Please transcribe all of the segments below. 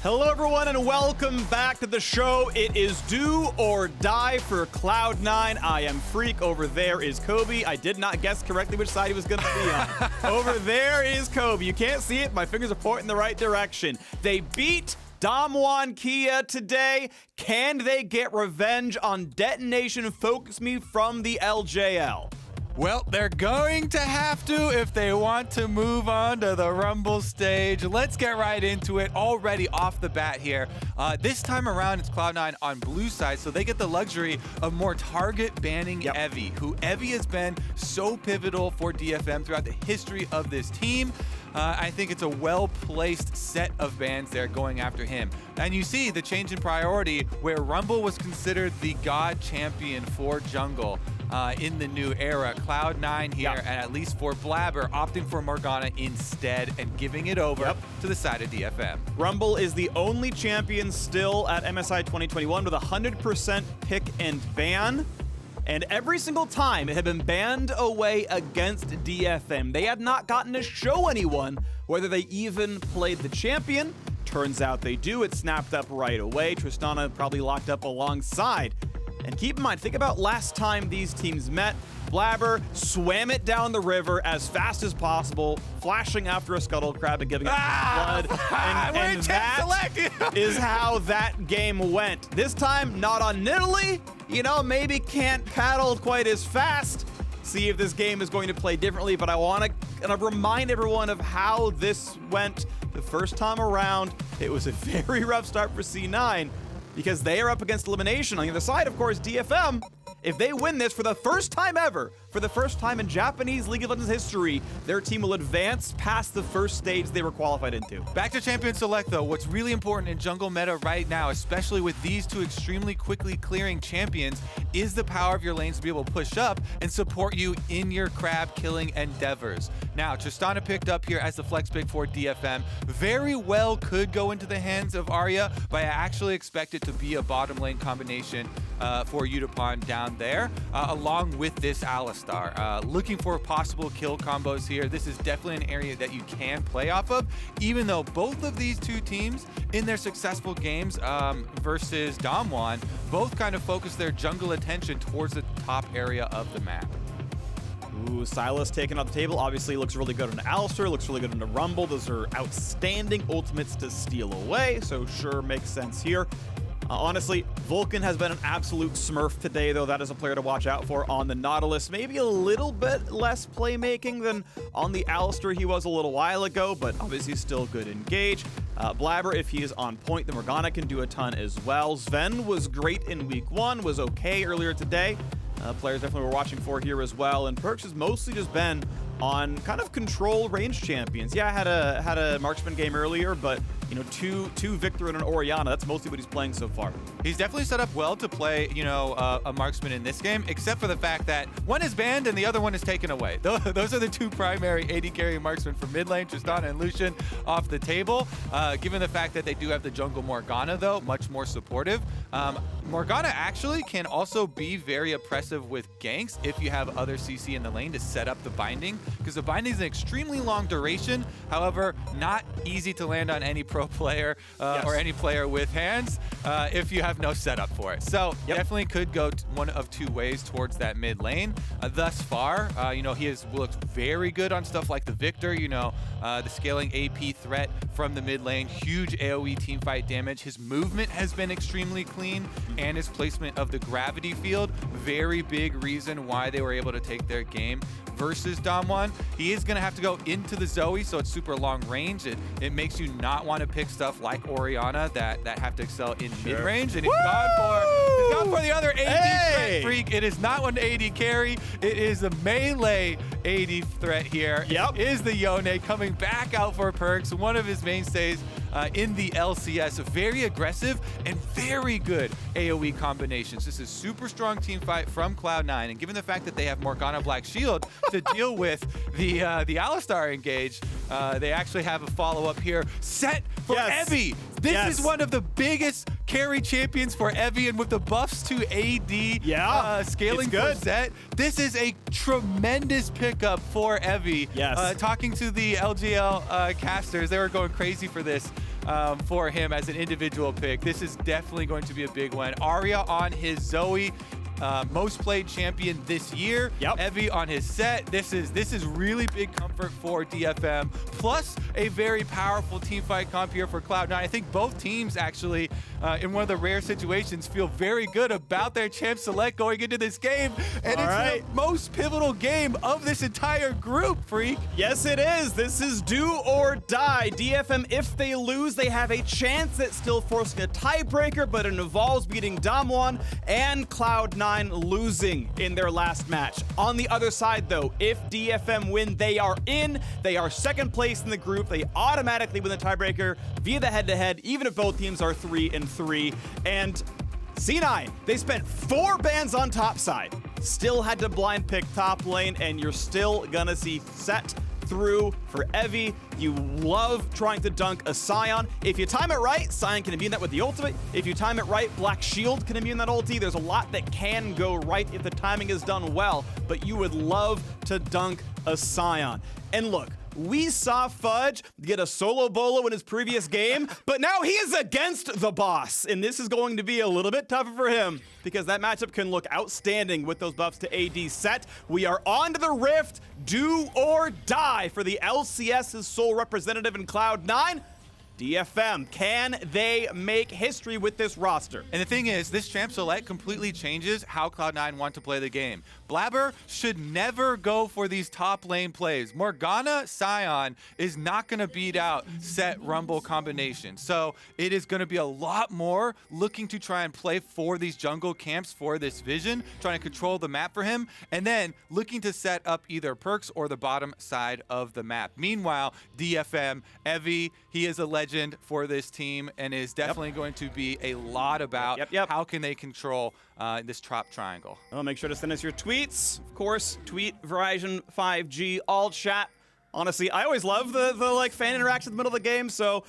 Hello everyone and welcome back to the show. It is do or die for Cloud9. I am Phreak. Over there is Kobe. I did not guess correctly which side he was going to be on. Over there is Kobe. You can't see it. My fingers are pointing the right direction. They beat Damwon Kia today. Can they get revenge on DetonatioN FocusMe from the LJL? Well, they're going to have to if they want to move on to the Rumble stage. Let's get right into it already off the bat here. This time around, it's Cloud9 on blue side, so they get the luxury of more target banning Evie, who Evie has been so pivotal for DFM throughout the history of this team. I think it's a well-placed set of bans there going after him. And you see the change in priority where Rumble was considered the god champion for jungle in the new era. Cloud9 here, and at least for Blaber, opting for Morgana instead and giving it over to the side of DFM. Rumble is the only champion still at MSI 2021 with 100% pick and ban. And every single time it had been banned away against DFM. They had not gotten to show anyone whether they even played the champion. Turns out they do. It snapped up right away. Tristana probably locked up alongside. And keep in mind, think about last time these teams met. Blaber swam it down the river as fast as possible, flashing after a scuttle crab and giving it blood. And that is how that game went. This time, not on Nidalee. You know, maybe can't paddle quite as fast. See if this game is going to play differently, but I want to remind everyone of how this went the first time around. It was a very rough start for C9 because they are up against elimination. On the other side, of course, DFM. If they win this for the first time ever, for the first time in Japanese League of Legends history, their team will advance past the first stage they were qualified into. Back to Champion Select, though. What's really important in jungle meta right now, especially with these two extremely quickly clearing champions, is the power of your lanes to be able to push up and support you in your crab killing endeavors. Now, Tristana picked up here as the flex pick for DFM. Very well could go into the hands of Aria, but I actually expect it to be a bottom lane combination for Yutapon down there, along with this Alistar. Looking for possible kill combos here. This is definitely an area that you can play off of, even though both of these two teams in their successful games versus Damwon both kind of focus their jungle attention towards the top area of the map. Ooh, Silas taken off the table. Obviously looks really good on Alistar, looks really good on the Rumble. Those are outstanding ultimates to steal away, so sure makes sense here. Honestly, Vulcan has been an absolute smurf today, though. That is a player to watch out for on the Nautilus. Maybe a little bit less playmaking than on the Alistar he was a little while ago, but obviously still good engage. Blaber, if he is on point, then Morgana can do a ton as well. Zven was great in week 1, was okay earlier today. Players definitely we're watching for here as well. And Perkz has mostly just been on kind of control range champions. Yeah, had a marksman game earlier, but you know, two Victor and an Orianna. That's mostly what he's playing so far. He's definitely set up well to play, you know, a marksman in this game, except for the fact that one is banned and the other one is taken away. Those are the two primary AD carry marksmen for mid lane, Tristana and Lucian, off the table. Given the fact that they do have the jungle Morgana, though, much more supportive. Morgana actually can also be very oppressive with ganks if you have other CC in the lane to set up the binding, because the binding is an extremely long duration. However, not easy to land on any pro player or any player with hands if you have no setup for it. So definitely could go one of two ways towards that mid lane. Thus far, you know, he has looked very good on stuff like the Victor, you know, the scaling AP threat from the mid lane, huge AoE teamfight damage. His movement has been extremely clean, and his placement of the gravity field, very big reason why they were able to take their game versus Damwon. He is going to have to go into the Zoe, so it's super long range. It makes you not want to pick stuff like Orianna that have to excel in mid-range, and he's gone for the other AD Phreak. It is not one AD carry. It is a melee AD threat here. It is the Yone coming back out for Perkz, one of his mainstays in the LCS. Very aggressive and very good AoE combinations. This is super strong team fight from Cloud9, and given the fact that they have Morgana Black Shield to deal with the Alistar engage, they actually have a follow-up here. Sett for Evie. This is one of the biggest carry champions for Evie, and with the buffs to AD scaling for Sett, this is a tremendous pickup for Evie. Talking to the LGL casters, they were going crazy for this. for him as an individual pick. This is definitely going to be a big one. Aria on his Zoe. Most played champion this year. Yep. Evie on his Sett. This is really big comfort for DFM. Plus a very powerful team fight comp here for Cloud9. I think both teams actually, in one of the rare situations, feel very good about their champ select going into this game. And it's the most pivotal game of this entire group, Phreak. Yes, it is. This is do or die. DFM, if they lose, they have a chance at still forcing a tiebreaker, but it involves beating Damwon and Cloud9 losing in their last match. On the other side, though, if DFM win, they are in. They are second place in the group. They automatically win the tiebreaker via the head-to-head, even if both teams are 3-3. And C9, they spent 4 bans on top side. Still had to blind pick top lane, and you're still gonna see Sett through for Evie. You love trying to dunk a Sion. If you time it right, Sion can immune that with the ultimate. If you time it right, Black Shield can immune that ulti. There's a lot that can go right if the timing is done well, but you would love to dunk a Sion. And look, we saw Fudge get a solo bolo in his previous game, but now he is against the boss, and this is going to be a little bit tougher for him because that matchup can look outstanding with those buffs to AD Sett. We are on to the Rift, do or die for the LCS's sole representative in Cloud9. DFM, can they make history with this roster? And the thing is, this champ select completely changes how Cloud9 want to play the game. Blaber should never go for these top lane plays. Morgana, Sion is not going to beat out Sett Rumble combination. So it is going to be a lot more looking to try and play for these jungle camps for this vision, trying to control the map for him, and then looking to set up either Perkz or the bottom side of the map. Meanwhile, DFM, Evie, he is a legend for this team and is definitely going to be a lot about how can they control this top triangle. Well, make sure to send us your tweets. Of course, tweet Verizon 5G, all chat. Honestly, I always love the like fan interaction in the middle of the game. So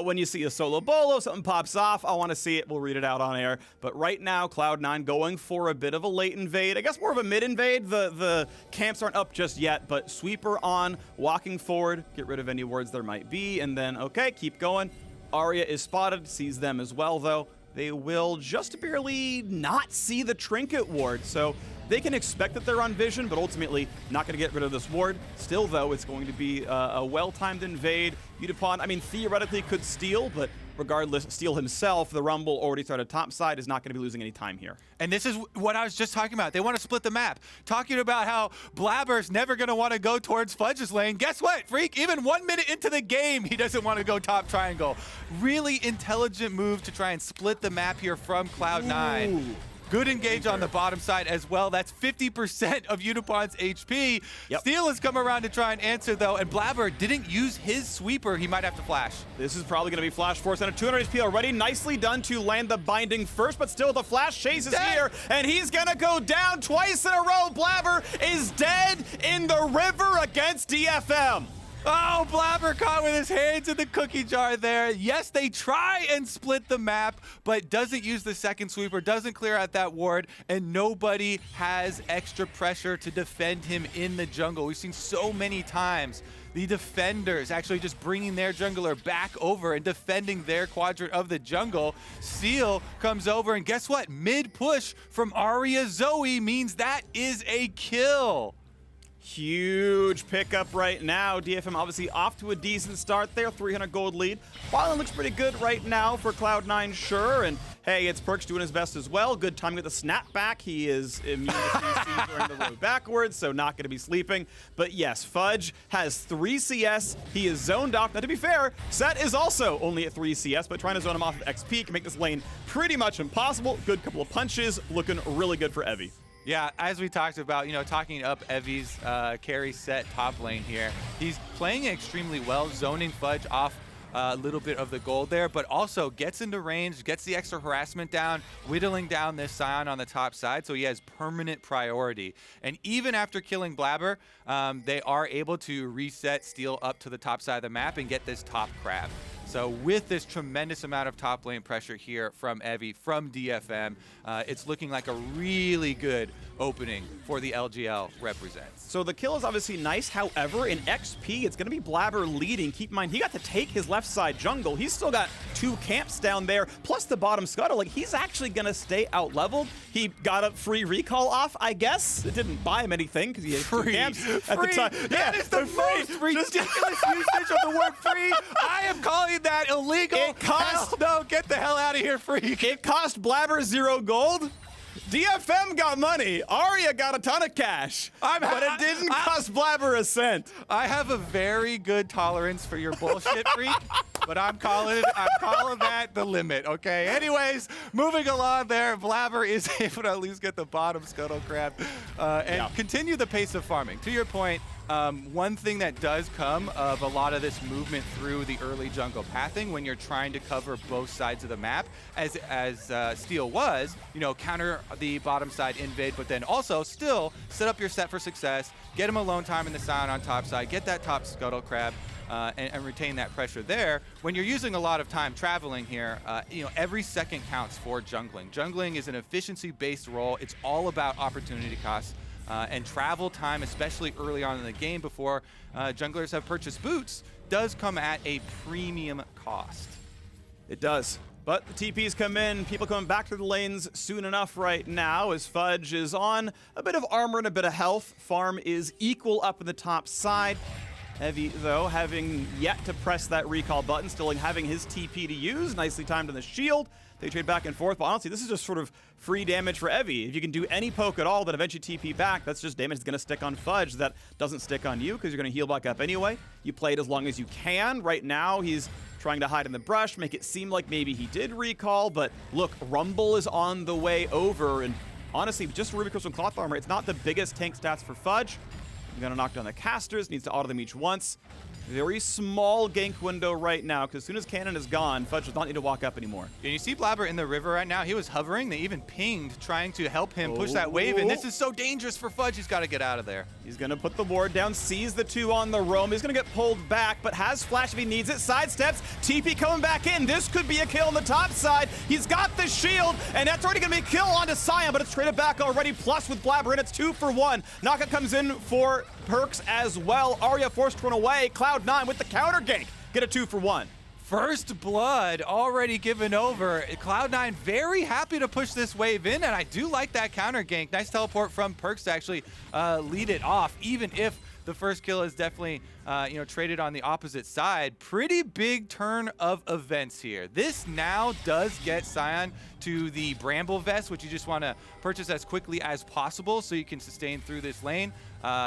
when you see a solo bolo, something pops off, I want to see it. We'll read it out on air. But right now, Cloud9 going for a bit of a late invade. I guess more of a mid invade. The camps aren't up just yet, but sweeper on, walking forward, get rid of any wards there might be, and then okay, keep going. Aria is spotted, sees them as well though. They will just barely not see the trinket ward. So they can expect that they're on vision, but ultimately not going to get rid of this ward. Still, though, it's going to be a well-timed invade. Yutapon, I mean, theoretically could steal, but regardless, steal himself. The Rumble already started top side, is not going to be losing any time here. And this is what I was just talking about. They want to split the map. Talking about how Blaber's never going to want to go towards Fudge's lane. Guess what, Phreak? Even 1 minute into the game, he doesn't want to go top triangle. Really intelligent move to try and split the map here from Cloud9. Ooh. Good engage on the bottom side as well. That's 50% of Yutapon's HP. Steel has come around to try and answer, though, and Blaber didn't use his sweeper. He might have to flash. This is probably going to be flash force and a 200 HP already. Nicely done to land the binding first, but still the flash chase is here, and he's going to go down twice in a row. Blaber is dead in the river against DFM. Oh, Blaber caught with his hands in the cookie jar there. Yes, they try and split the map, but doesn't use the second sweeper, doesn't clear out that ward, and nobody has extra pressure to defend him in the jungle. We've seen so many times the defenders actually just bringing their jungler back over and defending their quadrant of the jungle. Seal comes over, and guess what? Mid-push from Aria Zoe means that is a kill. Huge pickup right now. DFM obviously off to a decent start there, 300 gold lead. Bottom looks pretty good right now for Cloud9, sure. And hey, it's Perkz doing his best as well. Good timing with the snapback. He is immune to CC during the road backwards, so not going to be sleeping. But yes, Fudge has 3 CS. He is zoned off. Now, to be fair, Sett is also only at 3 CS, but trying to zone him off of XP can make this lane pretty much impossible. Good couple of punches, looking really good for Evie. Yeah, as we talked about, talking up Evie's carry Sett top lane here, he's playing extremely well, zoning Fudge off a little bit of the gold there, but also gets into range, gets the extra harassment down, whittling down this Sion on the top side, so he has permanent priority. And even after killing Blaber, they are able to reset Steel up to the top side of the map and get this top crab. So with this tremendous amount of top lane pressure here from Evie, from DFM, it's looking like a really good opening for the LGL represents. So the kill is obviously nice. However, in XP, it's going to be Blaber leading. Keep in mind, he got to take his left side jungle. He's still got 2 camps down there, plus the bottom scuttle. Like, he's actually going to stay out leveled. He got a free recall off, I guess. It didn't buy him anything because he had 2 camps at the time. That is the most ridiculous usage of the word free. I am calling that illegal. It cost... No, get the hell out of here, Phreak. It cost Blaber 0 gold. DFM got money. Aria got a ton of cash. But it didn't cost Blaber a cent. I have a very good tolerance for your bullshit, Phreak, but I'm calling that the limit, okay? Anyways, moving along there, Blaber is able to at least get the bottom scuttle crab and continue the pace of farming. To your point, one thing that does come of a lot of this movement through the early jungle pathing when you're trying to cover both sides of the map, as Steel was, you know, counter the bottom side invade, but then also still set up your Sett for success, get him alone time in the Sion on top side, get that top scuttle crab, and retain that pressure there. When you're using a lot of time traveling here, you know, every second counts for jungling. Jungling is an efficiency-based role. It's all about opportunity costs. And travel time, especially early on in the game before junglers have purchased boots, does come at a premium cost. It does. But the TPs come in, people coming back to the lanes soon enough right now as Fudge is on a bit of armor and a bit of health. Farm is equal up in the top side. Heavy, though, having yet to press that recall button, still having his TP to use. Nicely timed on the shield. They trade back and forth, but honestly, this is just sort of free damage for Evie. If you can do any poke at all that eventually TP back, that's just damage that's going to stick on Fudge that doesn't stick on you because you're going to heal back up anyway. You play it as long as you can. Right now, he's trying to hide in the brush, make it seem like maybe he did recall, but look, Rumble is on the way over, and honestly, just Ruby Crystal Cloth Armor, it's not the biggest tank stats for Fudge. I'm going to knock down the casters, needs to auto them each once. Very small gank window right now, because as soon as Cannon is gone, Fudge does not need to walk up anymore. And you see Blaber in the river right now. He was hovering. They even pinged, trying to help him push that wave, and this is so dangerous for Fudge. He's got to get out of there. He's going to put the ward down, sees the 2 on the roam. He's going to get pulled back, but has flash if he needs it. Sidesteps, TP coming back in. This could be a kill on the top side. He's got the shield, and that's already going to be a kill onto Sion, but it's traded back already. Plus with Blaber in, it's 2 for 1. Naka comes in for Perkz as well. Aria forced to run away. Cloud9 with the counter-gank. Get a 2 for 1. First blood already given over. Cloud9 very happy to push this wave in, and I do like that counter gank. Nice teleport from Perkz to actually lead it off, even if the first kill is definitely you know, traded on the opposite side. Pretty big turn of events here. This now does get Sion to the Bramble Vest, which you just want to purchase as quickly as possible so you can sustain through this lane.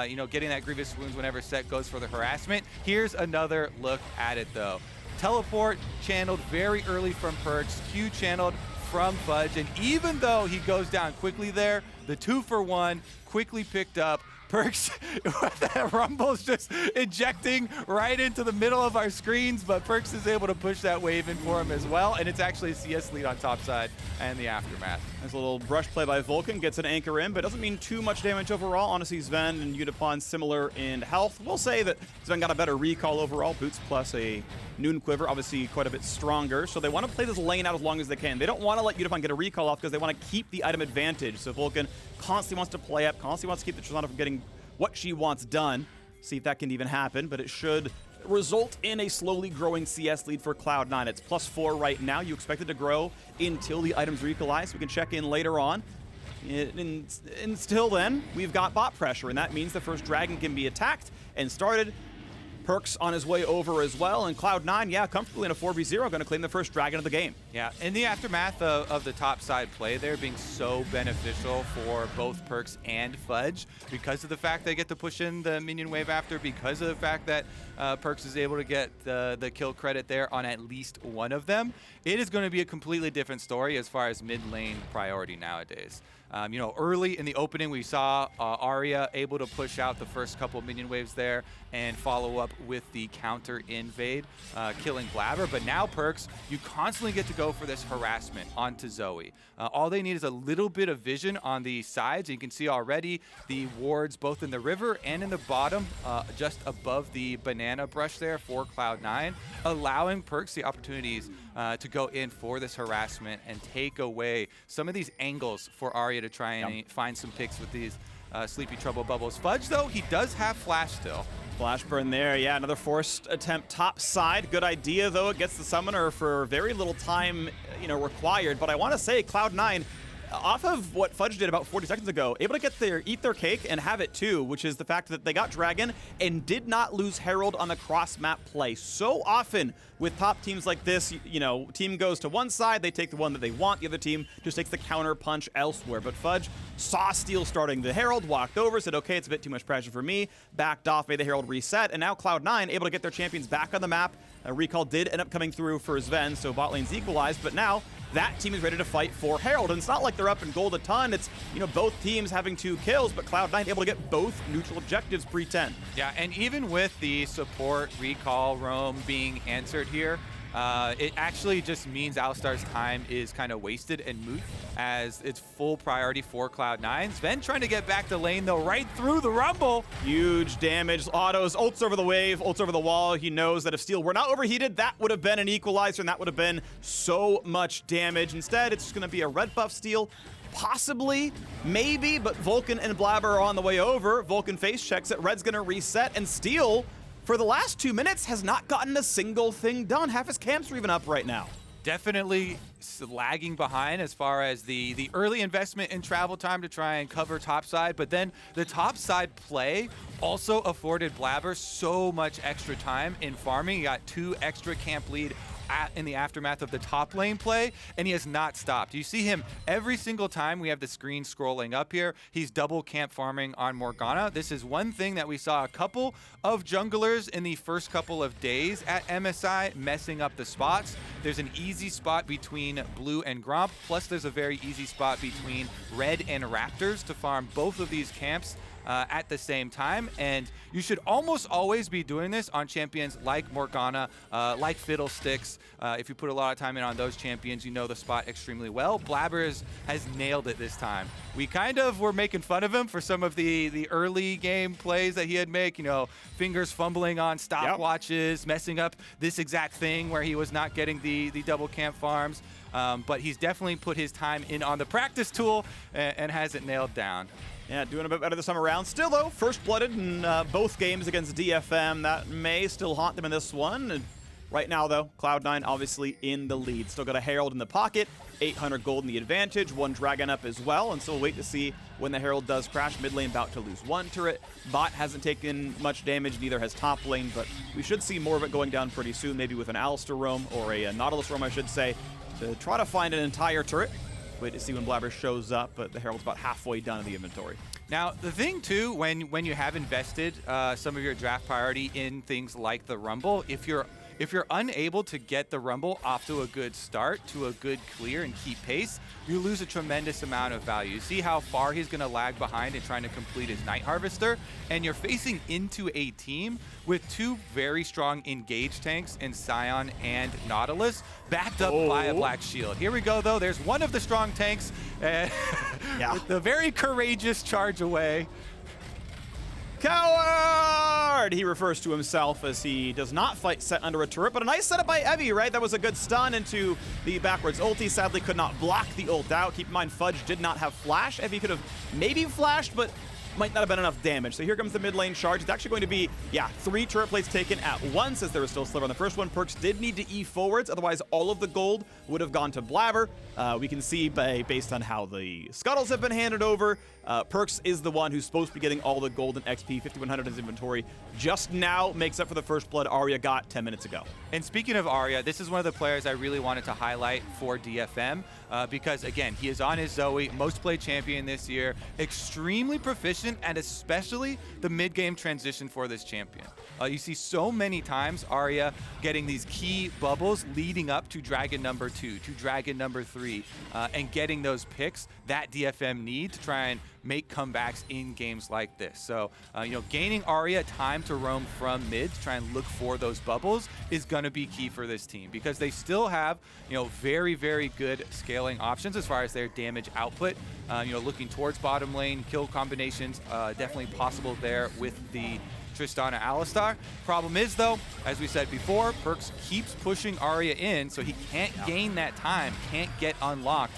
You know, getting that Grievous Wounds whenever Sett goes for the harassment. Here's another look at it, though. Teleport channeled very early from Perkz, Q channeled from Fudge, and even though he goes down quickly there, the 2 for 1 quickly picked up. Perkz, that Rumble's just injecting right into the middle of our screens, but Perkz is able to push that wave in for him as well, and it's actually a CS lead on top side and the aftermath. Nice little brush play by Vulcan, gets an anchor in, but doesn't mean too much damage overall. Honestly, Zven and Yutapon similar in health. We'll say that Zven got a better recall overall, boots plus a Noon Quiver, obviously quite a bit stronger, so they want to play this lane out as long as they can. They don't want to let Yutapon get a recall off because they want to keep the item advantage, so Vulcan constantly wants to play up, constantly wants to keep the Tristana from getting what she wants done. See if that can even happen, but it should result in a slowly growing CS lead for Cloud9. It's +4 right now. You expect it to grow until the items re-equalize. We can check in later on. And still then, we've got bot pressure, and that means the first dragon can be attacked and started. Perkz on his way over as well, and Cloud9, yeah, comfortably in a 4v0, going to claim the first dragon of the game. Yeah, in the aftermath of the top side play there being so beneficial for both Perkz and Fudge because of the fact they get to push in the minion wave after, because of the fact that Perkz is able to get the kill credit there on at least one of them, it is going to be a completely different story as far as mid lane priority nowadays. You know, early in the opening, we saw Aria able to push out the first couple minion waves there and follow up with the counter invade, killing Blaber. But now Perkz, you constantly get to go for this harassment onto Zoe. All they need is a little bit of vision on the sides. And you can see already the wards both in the river and in the bottom, just above the banana brush there for Cloud9, allowing Perkz the opportunities to go in for this harassment and take away some of these angles for Aria Aria to try and find some picks with these Sleepy Trouble bubbles. Fudge, though, he does have flash still. Flash burn there, yeah, another forced attempt top side. Good idea, though. It gets the summoner for very little time, required. But I want to say Cloud9, off of what Fudge did about 40 seconds ago, able to eat their cake and have it too, which is the fact that they got Dragon and did not lose Herald on the cross-map play. So often with top teams like this, team goes to one side, they take the one that they want, the other team just takes the counter punch elsewhere. But Fudge saw Steel starting the Herald, walked over, said, okay, it's a bit too much pressure for me, backed off, made the Herald reset, and now Cloud9 able to get their champions back on the map. A recall did end up coming through for Zven, so bot lane's equalized, but now that team is ready to fight for Herald. And it's not like they're up in gold a ton. It's, both teams having 2 kills, but Cloud9 able to get both neutral objectives pre-10. Yeah, and even with the support, recall, roam being answered here, it actually just means Alistar's time is kind of wasted and moot, as it's full priority for Cloud9. Zven trying to get back to lane, though, right through the Rumble. Huge damage. Autos, ults over the wave, ults over the wall. He knows that if Steel were not overheated, that would have been an equalizer, and that would have been so much damage. Instead, it's just going to be a red buff Steel. Possibly, maybe, but Vulcan and Blaber are on the way over. Vulcan face checks it. Red's going to reset, and Steel, for the last 2 minutes, has not gotten a single thing done. Half his camps are even up right now. Definitely lagging behind as far as the early investment in travel time to try and cover topside, but then the topside play also afforded Blaber so much extra time in farming. He got 2 extra camp lead in the aftermath of the top lane play, and he has not stopped. You see him every single time we have the screen scrolling up here. He's double camp farming on Morgana. This is one thing that we saw a couple of junglers in the first couple of days at MSI messing up the spots. There's an easy spot between Blue and Gromp, plus there's a very easy spot between Red and Raptors to farm both of these camps at the same time, and you should almost always be doing this on champions like Morgana, like Fiddlesticks. If you put a lot of time in on those champions, you know the spot extremely well. Blaber has nailed it this time. We kind of were making fun of him for some of the early game plays that he had make, fingers fumbling on stopwatches, messing up this exact thing where he was not getting the double camp farms. But he's definitely put his time in on the practice tool and has it nailed down. Yeah, doing a bit better this time around. Still, though, first-blooded in both games against DFM. That may still haunt them in this one. And right now, though, Cloud9 obviously in the lead. Still got a Herald in the pocket, 800 gold in the advantage, 1 Dragon up as well. And so we'll wait to see when the Herald does crash. Mid lane about to lose 1 turret. Bot hasn't taken much damage, neither has top lane, but we should see more of it going down pretty soon, maybe with an Alistar roam, or a Nautilus roam, I should say, to try to find an entire turret. Wait to see when Blaber shows up, but the Herald's about halfway done in the inventory. Now, the thing, too, when you have invested some of your draft priority in things like the Rumble, if you're unable to get the Rumble off to a good start, to a good clear and keep pace, you lose a tremendous amount of value. You see how far he's going to lag behind in trying to complete his Night Harvester, and you're facing into a team with 2 very strong engage tanks in Sion and Nautilus, backed up by a Black Shield. Here we go, though. There's one of the strong tanks with the very courageous charge away. Coward! He refers to himself as he does not fight Sett under a turret, but a nice setup by Evie, right? That was a good stun into the backwards ulti. Sadly could not block the ult out. Keep in mind, Fudge did not have flash. Evie could have maybe flashed, but might not have been enough damage. So here comes the mid lane charge. It's actually going to be, 3 turret plates taken at once, as there was still a sliver on the first one. Perkz did need to E forwards, otherwise all of the gold would have gone to Blaber. We can see based on how the scuttles have been handed over, Perkz is the one who's supposed to be getting all the gold and XP, 5,100 in his inventory. Just now makes up for the first blood Aria got 10 minutes ago. And speaking of Aria, this is one of the players I really wanted to highlight for DFM because, again, he is on his Zoe, most played champion this year, extremely proficient, and especially the mid-game transition for this champion. You see so many times Aria getting these key bubbles leading up to Dragon number 2, to Dragon number 3, and getting those picks that DFM need to try and make comebacks in games like this. So, gaining Aria time to roam from mid to try and look for those bubbles is going to be key for this team because they still have, very, very good scaling options as far as their damage output. Looking towards bottom lane, kill combinations, definitely possible there with the Tristana Alistar. Problem is, though, as we said before, Perkz keeps pushing Aria in, so he can't gain that time, can't get unlocked.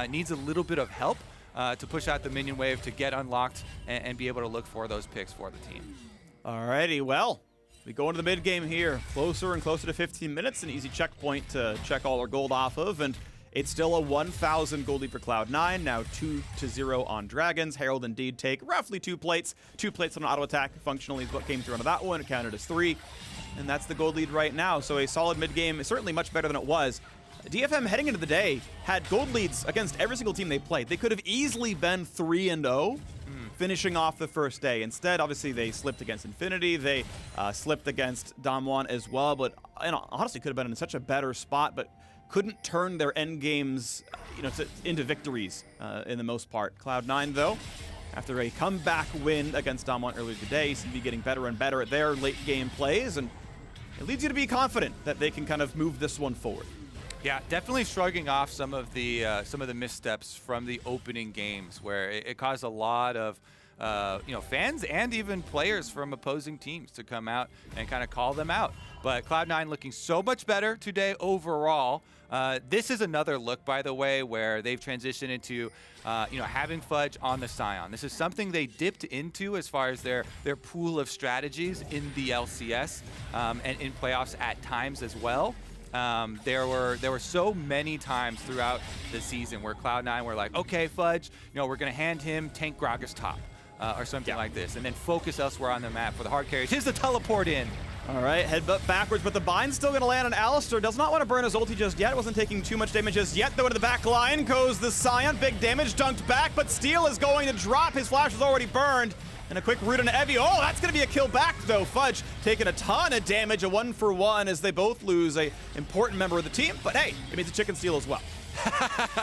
Needs a little bit of help. to push out the minion wave to get unlocked and be able to look for those picks for the team. Alrighty, well, we go into the mid game here. Closer and closer to 15 minutes, an easy checkpoint to check all our gold off of, and it's still a 1,000 gold lead for Cloud9, now 2-0 on Dragons. Herald indeed take roughly 2 plates. 2 plates on an auto attack functionally is what came through on that one. It counted as 3, and that's the gold lead right now. So a solid mid game, certainly much better than it was. DFM heading into the day had gold leads against every single team they played. They could have easily been 3-0. Finishing off the first day. Instead, obviously, they slipped against Infinity. They slipped against Damwon as well, but honestly could have been in such a better spot, but couldn't turn their end games into victories in the most part. Cloud9, though, after a comeback win against Damwon earlier today, seem to be getting better and better at their late game plays, and it leads you to be confident that they can kind of move this one forward. Yeah, definitely shrugging off some of the missteps from the opening games, where it caused a lot of fans and even players from opposing teams to come out and kind of call them out. But Cloud9 looking so much better today overall. This is another look, by the way, where they've transitioned into having Fudge on the Sion. This is something they dipped into as far as their pool of strategies in the LCS and in playoffs at times as well. There were so many times throughout the season where Cloud9 were like, okay, Fudge, we're going to hand him tank Gragas top or something like this, and then focus elsewhere on the map for the hard carries. Here's the teleport in. All right, headbutt backwards, but the bind's still going to land on Alistar. Does not want to burn his ulti just yet. Wasn't taking too much damage just yet, though. Into the back line goes the Sion. Big damage, dunked back, but Steel is going to drop. His flash is already burned. And a quick root on Evie. Oh, that's going to be a kill back, though. Fudge taking a ton of damage, a 1-for-1 as they both lose a important member of the team. But hey, it means a chicken steal as well.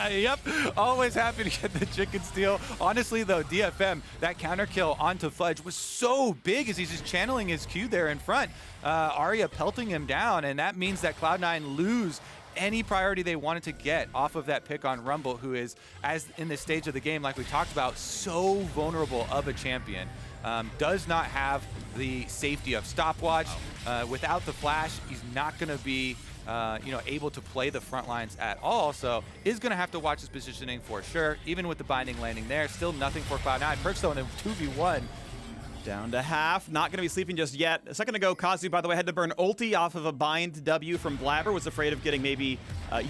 Yep, always happy to get the chicken steal. Honestly, though, DFM, that counter kill onto Fudge was so big as he's just channeling his Q there in front. Aria pelting him down, and that means that Cloud9 lose any priority they wanted to get off of that pick on Rumble, who is, as in this stage of the game, like we talked about, so vulnerable of a champion. Does not have the safety of stopwatch. Without the flash, he's not going to be able to play the front lines at all, so is going to have to watch his positioning for sure. Even with the binding landing there, still nothing for Cloud9. Perkz, though, in a 2v1. Down to half. Not going to be sleeping just yet. A second ago, Kazu, by the way, had to burn ulti off of a bind W from Blaber. Was afraid of getting maybe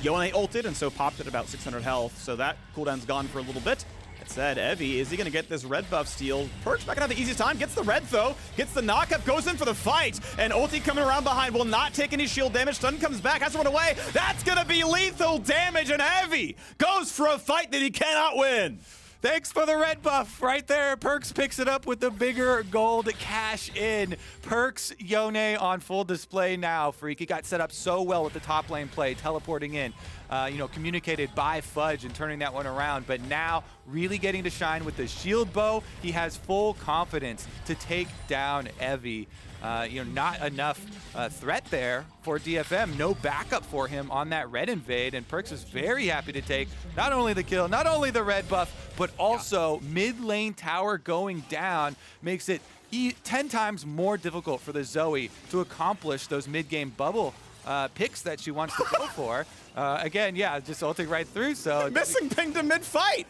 Yone ulted, and so popped at about 600 health. So that cooldown's gone for a little bit. That said, Evie, is he going to get this red buff steal? Perkz not going to have the easiest time. Gets the red, though. Gets the knockup. Goes in for the fight. And ulti coming around behind will not take any shield damage. Stun comes back. Has to run away. That's going to be lethal damage. And Evie goes for a fight that he cannot win. Thanks for the red buff right there. Perkz picks it up with the bigger gold cash in. Perkz, Yone on full display now, Phreak. He got set up so well with the top lane play, teleporting in, communicated by Fudge and turning that one around. But now really getting to shine with the shield bow. He has full confidence to take down Evie. Not enough threat there for DFM. No backup for him on that red invade, and Perkz is very happy to take not only the kill, not only the red buff, but also mid lane tower going down makes it 10 times more difficult for the Zoe to accomplish those mid game bubble picks that she wants to go for. Again, yeah, just ulting right through. So missing ping to mid fight.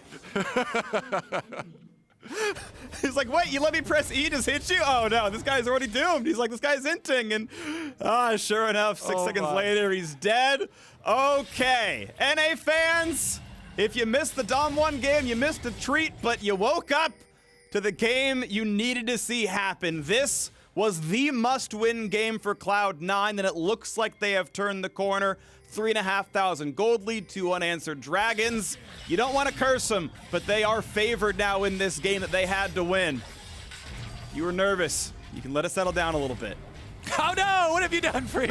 He's like, wait, you let me press E, just hit you? Oh no, this guy's already doomed. He's like, this guy's inting, and sure enough, 6 seconds later, he's dead. Okay, NA fans, if you missed the Dom 1 game, you missed a treat, but you woke up to the game you needed to see happen. This was the must-win game for Cloud9, and it looks like they have turned the corner. 3,500 gold lead, 2 unanswered dragons. You don't want to curse them, but they are favored now in this game that they had to win. You were nervous. You can let it settle down a little bit. Oh no, what have you done, Phreak?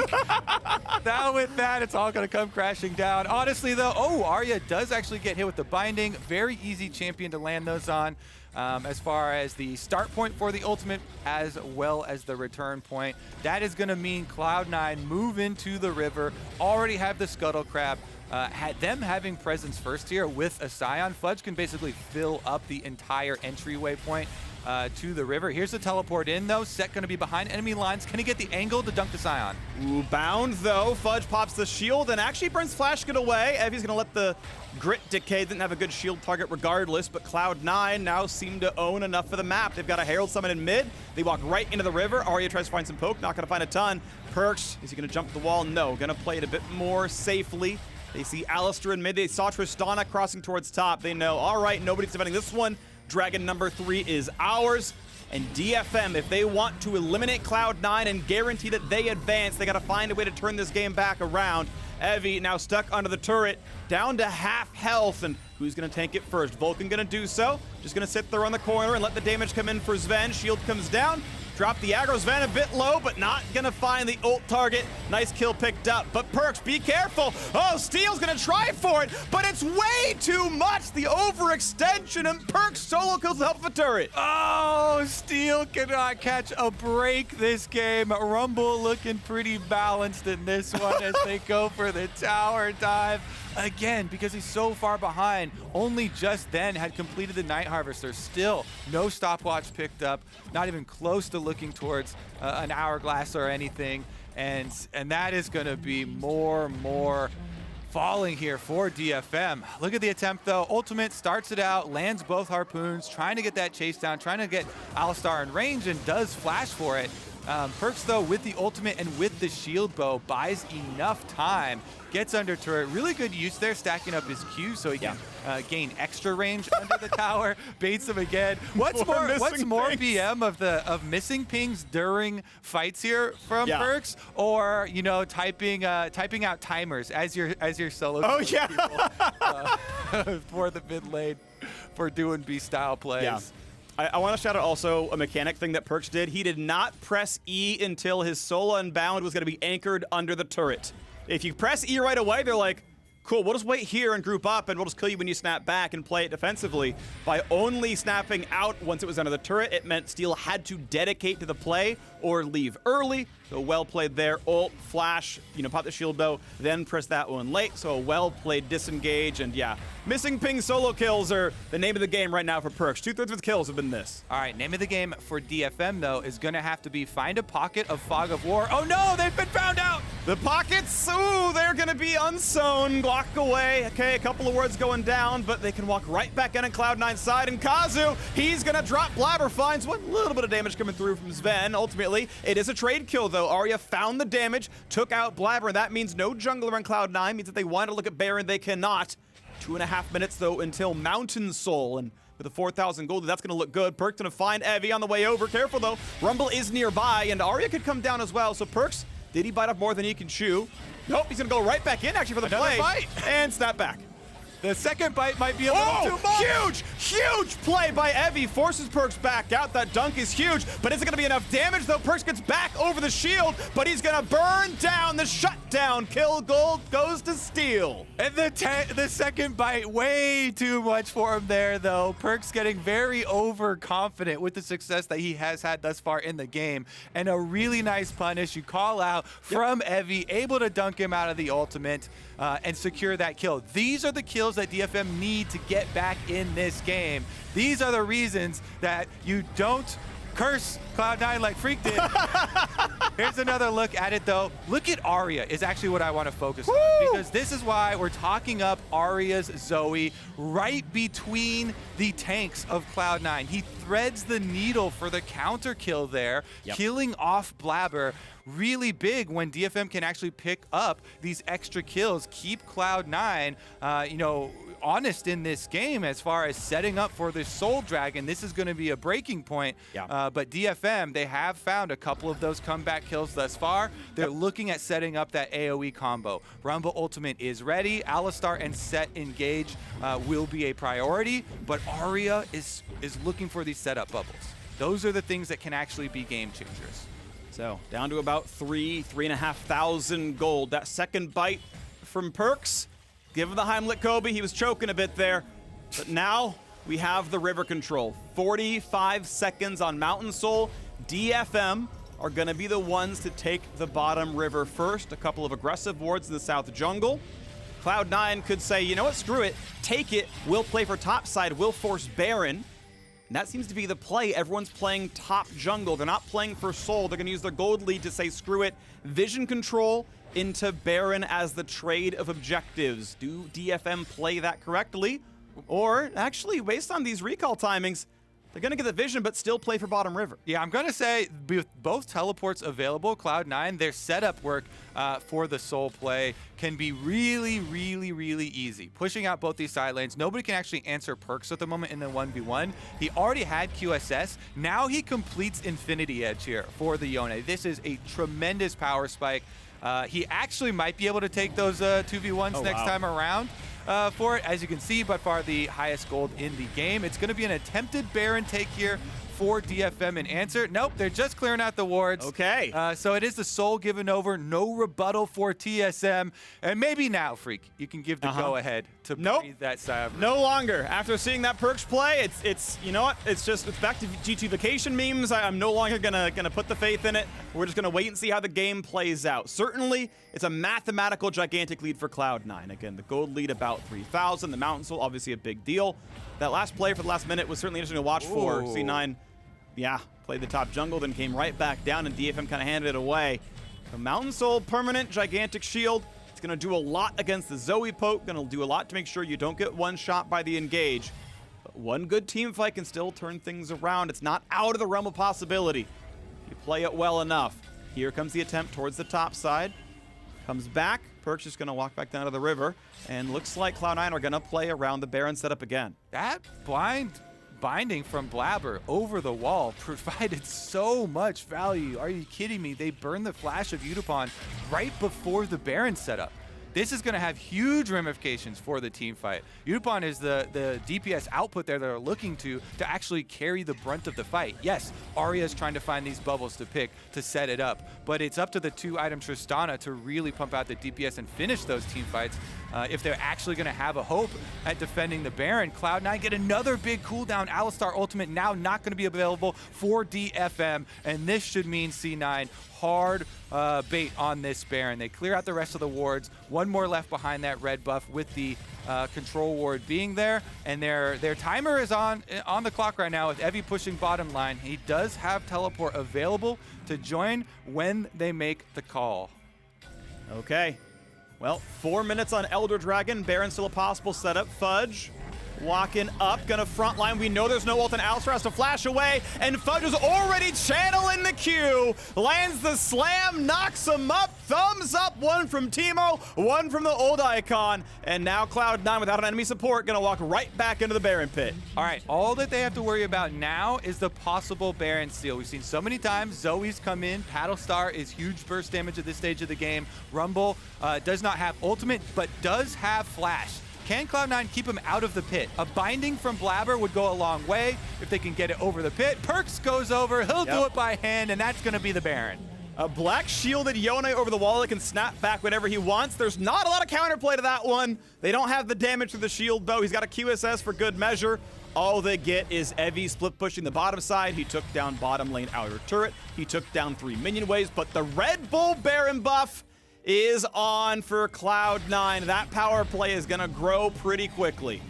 Now with that, it's all gonna come crashing down. Honestly though, Aria does actually get hit with the binding. Very easy champion to land those on. As far as the start point for the ultimate, as well as the return point. That is gonna mean Cloud9 move into the river, already have the Scuttle Crab. Had them having presence first here with a Sion, Fudge can basically fill up the entire entryway point to the river. Here's the teleport in, though. Sett going to be behind enemy lines. Can he get the angle to dunk the Sion? Ooh, bound, though. Fudge pops the shield and actually burns Flash get away. Evie's going to let the Grit decay. Didn't have a good shield target regardless, but Cloud9 now seem to own enough of the map. They've got a Herald Summon in mid. They walk right into the river. Aria tries to find some poke. Not going to find a ton. Perkz, is he going to jump the wall? No. Going to play it a bit more safely. They see Alistar in mid. They saw Tristana crossing towards top. They know, all right, nobody's defending this one. Dragon number 3 is ours. And DFM, if they want to eliminate Cloud9 and guarantee that they advance, they got to find a way to turn this game back around. Evie now stuck under the turret, down to half health, and who's going to tank it first? Vulcan going to do so. Just going to sit there on the corner and let the damage come in for Zven. Shield comes down. Drop the aggro. Zven a bit low, but not going to find the ult target. Nice kill picked up. But Perkz, be careful. Oh, Steel's going to try for it, but it's way too much. The overextension, and Perkz solo kills the help of a turret. Oh, Steel cannot catch a break this game. Rumble looking pretty balanced in this one as they go for the tower dive. Again, because he's so far behind, only just then had completed the Night Harvester. Still, no stopwatch picked up, not even close to looking towards an hourglass or anything. And that is going to be more falling here for DFM. Look at the attempt, though. Ultimate starts it out, lands both harpoons, trying to get that chase down, trying to get Alistar in range, and does flash for it. Perkz, though, with the ultimate and with the shield bow, buys enough time, gets under turret. Really good use there, stacking up his Q so he can gain extra range under the tower. Baits him again. What's more BM of missing pings during fights here from Perkz, or typing out timers as your solo? Oh yeah, for the mid lane for doing B style plays. Yeah. I want to shout out also a mechanic thing that Perkz did. He did not press E until his solo unbound was going to be anchored under the turret. If you press E right away, they're like, cool, we'll just wait here and group up, and we'll just kill you when you snap back and play it defensively. By only snapping out once it was under the turret, it meant Steel had to dedicate to the play or leave early. So well played there. Ult, flash, pop the shield bow, then press that one late. So a well-played disengage, and yeah. Missing ping solo kills are the name of the game right now for Perkz. 2/3 of his kills have been this. All right, name of the game for DFM, though, is going to have to be find a pocket of Fog of War. Oh no, they've been found out! The pockets, ooh, they're going to be unsown. Glock away. Okay, a couple of wards going down, but they can walk right back in on Cloud9's side. And Kazu, he's going to drop Blaber. Finds one little bit of damage coming through from Zven. Ultimately, it is a trade kill, though. Aria found the damage, took out Blaber, and that means no jungler on Cloud9. Means that they want to look at Baron, they cannot. 2.5 minutes, though, until Mountain Soul. And with the 4,000 gold, that's going to look good. Perkz going to find Evie on the way over. Careful, though. Rumble is nearby, and Aria could come down as well. So Perkz, did he bite off more than he can chew? Nope, he's going to go right back in, actually, for the Another play. bite. And snap back. The second bite might be a little too much. Huge play by Evie. Forces Perkz back out. That dunk is huge, but is it going to be enough damage, though? Perkz gets back over the shield, but he's going to burn down the shutdown. Kill gold goes to Steel. And the second bite, way too much for him there, though. Perkz getting very overconfident with the success that he has had thus far in the game. And a really nice punish. You call out from Evie, able to dunk him out of the ultimate and secure that kill. These are the kills that DFM need to get back in this game. These are the reasons that you don't curse Cloud9 like Phreak did. Here's another look at it, though. Look at Aria is actually what I want to focus on, because this is why we're talking up Aria's Zoe right between the tanks of Cloud9. He threads the needle for the counter kill there, killing off Blaber. Really big when DFM can actually pick up these extra kills, keep Cloud9, honest in this game as far as setting up for this Soul Dragon. This is going to be a breaking point. But DFM, they have found a couple of those comeback kills thus far. They're looking at setting up that AoE combo. Rumble Ultimate is ready. Alistar and Sett engage will be a priority, but Aria is looking for these setup bubbles. Those are the things that can actually be game changers. So down to about 3,500 gold. That second bite from Perkz. Give him the Heimlich Kobe. He was choking a bit there. But now we have the river control. 45 seconds on Mountain Soul. DFM are going to be the ones to take the bottom river first. A couple of aggressive wards in the south jungle. Cloud9 could say, you know what, screw it. Take it. We'll play for top side. We'll force Baron. And that seems to be the play. Everyone's playing top jungle. They're not playing for soul. They're going to use their gold lead to say, screw it, vision control into Baron as the trade of objectives. Do DFM play that correctly? Or, actually, based on these recall timings, they're going to get the vision, but still play for bottom river. Yeah, I'm going to say with both teleports available, Cloud9, their setup work for the soul play can be really, really, really easy. Pushing out both these side lanes. Nobody can actually answer Perkz at the moment in the 1v1. He already had QSS. Now he completes Infinity Edge here for the Yone. This is a tremendous power spike. He actually might be able to take those 2v1s next time around. For it. As you can see, by far the highest gold in the game. It's going to be an attempted Baron take here for DFM and answer. Nope, they're just clearing out the wards. Okay. So it is the soul given over. No rebuttal for TSM. And maybe now, Phreak, you can give the go-ahead to breathe that sigh of relief. No longer. After seeing that Perkz play, it's you know what? It's back to G2 vacation memes. I'm no longer gonna put the faith in it. We're just gonna wait and see how the game plays out. Certainly, it's a mathematical gigantic lead for Cloud9. Again, the gold lead about 3,000. The Mountain Soul, obviously a big deal. That last play for the last minute was certainly interesting to watch for. C9, yeah, played the top jungle, then came right back down, and DFM kind of handed it away. The Mountain Soul, permanent, gigantic shield. It's going to do a lot against the Zoe poke, going to do a lot to make sure you don't get one shot by the engage. But one good team fight can still turn things around. It's not out of the realm of possibility if you play it well enough. Here comes the attempt towards the top side. Comes back. Perkz is going to walk back down to the river, and looks like Cloud9 are going to play around the Baron setup again. That blind binding from Blaber over the wall provided so much value. Are you kidding me? They burned the flash of Yutapon right before the Baron setup. This is going to have huge ramifications for the team fight. Yutapon is the DPS output there that are looking to actually carry the brunt of the fight. Yes, Aria is trying to find these bubbles to pick to set it up, but it's up to the 2-item Tristana to really pump out the DPS and finish those team fights if they're actually going to have a hope at defending the Baron. Cloud9 get another big cooldown. Alistar ultimate now not going to be available for DFM, and this should mean C9 hard bait on this Baron. They clear out the rest of the wards. One more left behind that red buff with the control ward being there, and their timer is on the clock right now with Evie pushing bottom line. He does have teleport available to join when they make the call. Okay. Well, 4 minutes on Elder Dragon. Baron still a possible setup. Fudge walking up, gonna frontline. We know there's no ult, and Alistar has to flash away, and Fudge is already channeling the Q. Lands the slam, knocks him up. Thumbs up, one from Teemo, one from the old icon, and now Cloud9 without an enemy support gonna walk right back into the Baron pit. All right, all that they have to worry about now is the possible Baron steal. We've seen so many times Zoe's come in. Paddlestar is huge burst damage at this stage of the game. Rumble does not have ultimate, but does have flash. Can Cloud9 keep him out of the pit? A binding from Blaber would go a long way if they can get it over the pit. Perkz goes over, he'll do it by hand, and that's gonna be the Baron. A black shielded Yone over the wall that can snap back whenever he wants. There's not a lot of counterplay to that one. They don't have the damage to the shield, though. He's got a QSS for good measure. All they get is Evie split pushing the bottom side. He took down bottom lane outer turret. He took down 3 minion waves, but the Red Bull Baron buff is on for Cloud9. That power play is going to grow pretty quickly.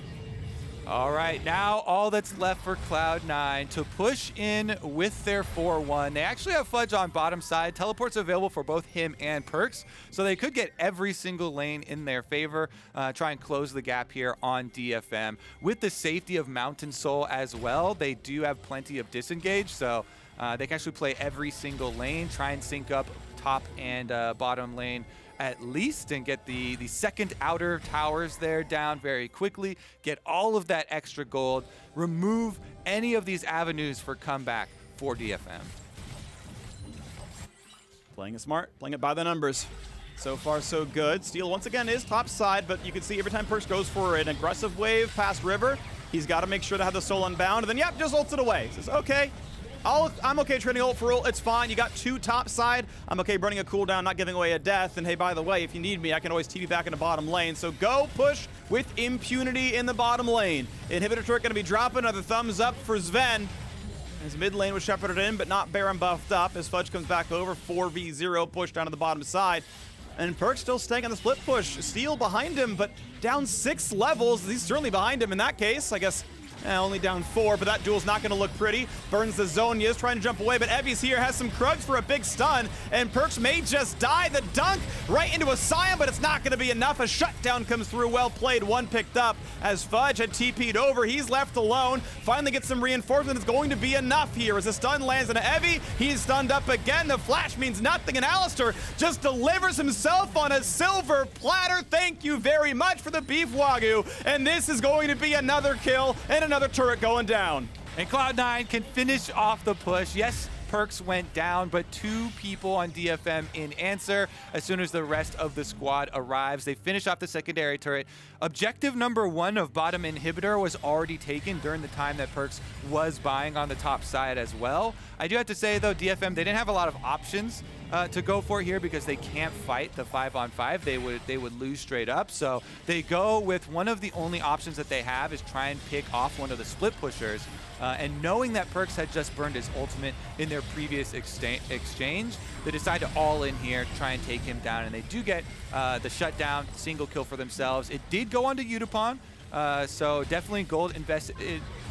All right, now all that's left for Cloud9 to push in with their 4-1. They actually have Fudge on bottom side. Teleport's available for both him and Perkz, so they could get every single lane in their favor, try and close the gap here on DFM. With the safety of Mountain Soul as well, they do have plenty of disengage, so they can actually play every single lane, try and sync up top and bottom lane at least, and get the second outer towers there down very quickly, get all of that extra gold, remove any of these avenues for comeback for DFM. Playing it smart, playing it by the numbers. So far, so good. Steel, once again, is top side, but you can see every time Perkz goes for an aggressive wave past river, he's got to make sure to have the soul unbound, and then, yep, just ults it away. He says, okay. I'm okay trading ult for ult, it's fine. You got 2 top side. I'm okay burning a cooldown, not giving away a death. And hey, by the way, if you need me, I can always TP back into bottom lane. So go push with impunity in the bottom lane. Inhibitor turret gonna be dropping, another thumbs up for Zven. His mid lane was shepherded in, but not Baron buffed up. As Fudge comes back over, 4v0 push down to the bottom side. And Perkz still staying on the split push. Steel behind him, but down 6 levels. He's certainly behind him in that case. I guess Only down 4, but that duel's not going to look pretty. Burns the zone. He is trying to jump away, but Evi's here, has some Krugs for a big stun, and Perkz may just die. The dunk right into a Sion, but it's not going to be enough. A shutdown comes through. Well played. One picked up as Fudge had TP'd over. He's left alone. Finally gets some reinforcement. It's going to be enough here as the stun lands on Evi. He's stunned up again. The flash means nothing, and Alistar just delivers himself on a silver platter. Thank you very much for the beef wagyu, and this is going to be another kill and another turret going down. And Cloud9 can finish off the push. Yes, Perkz went down, but 2 people on DFM in answer. As soon as the rest of the squad arrives, they finish off the secondary turret. Objective number 1 of bottom inhibitor was already taken during the time that Perkz was buying on the top side as well. I do have to say though, DFM, they didn't have a lot of options to go for here because they can't fight the 5-on-5. They would lose straight up. So they go with one of the only options that they have is try and pick off one of the split pushers. And knowing that Perkz had just burned his ultimate in their previous exchange, they decide to all in here, try and take him down, and they do get the shutdown, single kill for themselves. It did go on to Yutapon, so definitely gold invested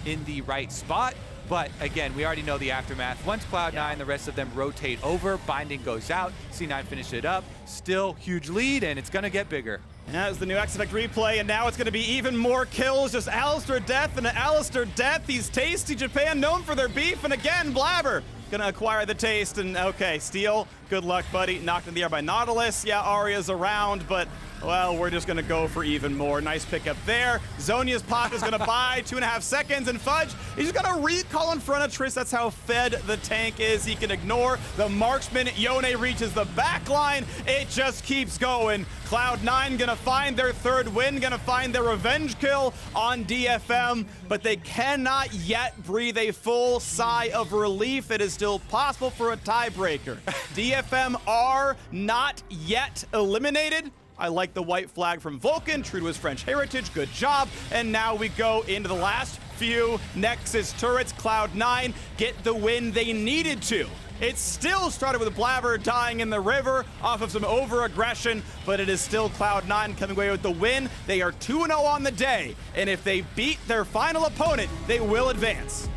in the right spot. But again, we already know the aftermath. Once Cloud9, the rest of them rotate over, Binding goes out, C9 finish it up, still huge lead, and it's gonna get bigger. That was the new X Effect replay, and now it's going to be even more kills. Just Alistar death and Alistar death. These tasty Japan known for their beef, and again, Blaber gonna acquire the taste. And okay, Steel, good luck, buddy. Knocked in the air by Nautilus. Yeah, Aria's around, but well, we're just gonna go for even more. Nice pickup there. Zonia's pop is gonna buy 2.5 seconds, and Fudge, he's just gonna recall in front of Trist. That's how fed the tank is. He can ignore the marksman. Yone reaches the back line. It just keeps going. Cloud9 gonna find their 3rd win, gonna find their revenge kill on DFM, but they cannot yet breathe a full sigh of relief. It is still possible for a tiebreaker. DFM are not yet eliminated. I like the white flag from Vulcan, true to his French heritage, good job. And now we go into the last few Nexus turrets. Cloud9 get the win they needed to. It still started with Blaber dying in the river off of some over-aggression, but it is still Cloud9 coming away with the win. They are 2-0 on the day, and if they beat their final opponent, they will advance.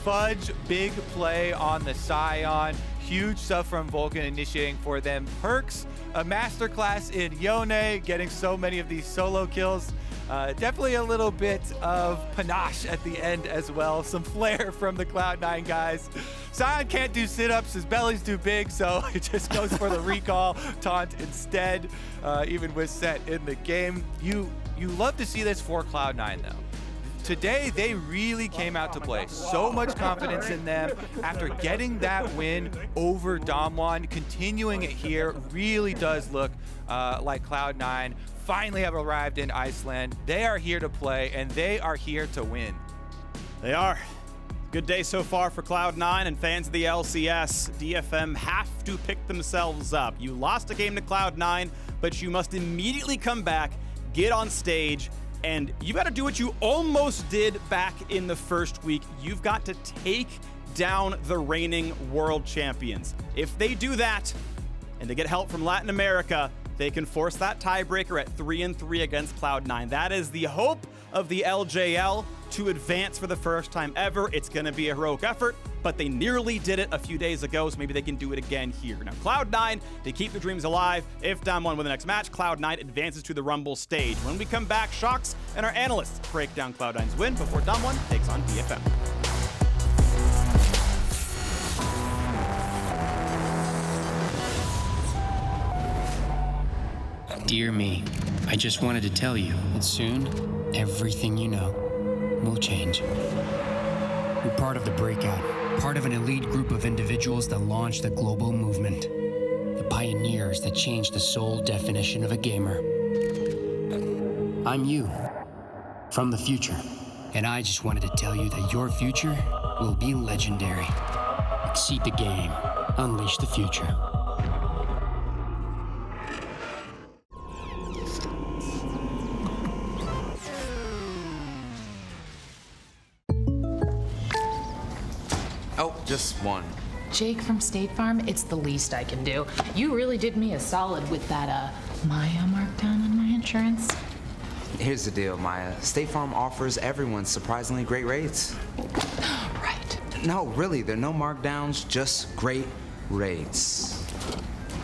Fudge, big play on the Sion. Huge stuff from Vulcan initiating for them. Perkz, a masterclass in Yone, getting so many of these solo kills. Definitely a little bit of panache at the end as well. Some flair from the Cloud9 guys. Sion can't do sit-ups, his belly's too big, so it just goes for the recall taunt instead, even with Sett in the game. You love to see this for Cloud9 though. Today, they really came out to play. So much confidence in them after getting that win over Damwon. Continuing it here really does look like Cloud9 finally have arrived in Iceland. They are here to play, and they are here to win. They are. Good day so far for Cloud9 and fans of the LCS. DFM have to pick themselves up. You lost a game to Cloud9, but you must immediately come back, get on stage, and you got to do what you almost did back in the first week. You've got to take down the reigning world champions. If they do that, and they get help from Latin America, they can force that tiebreaker at 3-3 against Cloud9. That is the hope of the LJL to advance for the first time ever. It's going to be a heroic effort, but they nearly did it a few days ago, so maybe they can do it again here. Now, Cloud9, they keep their dreams alive. If Damwon win the next match, Cloud9 advances to the Rumble stage. When we come back, Sjokz and our analysts break down Cloud9's win before Damwon takes on DFM. Dear me, I just wanted to tell you that soon, everything you know will change. You're part of the breakout, part of an elite group of individuals that launched a global movement. The pioneers that changed the sole definition of a gamer. I'm you, from the future, and I just wanted to tell you that your future will be legendary. Exceed the game, unleash the future. Oh, just one. Jake from State Farm, it's the least I can do. You really did me a solid with that, Maya markdown on my insurance. Here's the deal, Maya. State Farm offers everyone surprisingly great rates. Right. No, really, there are no markdowns, just great rates.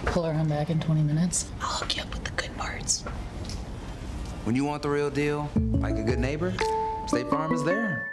Pull around back in 20 minutes. I'll hook you up with the good parts. When you want the real deal, like a good neighbor, State Farm is there.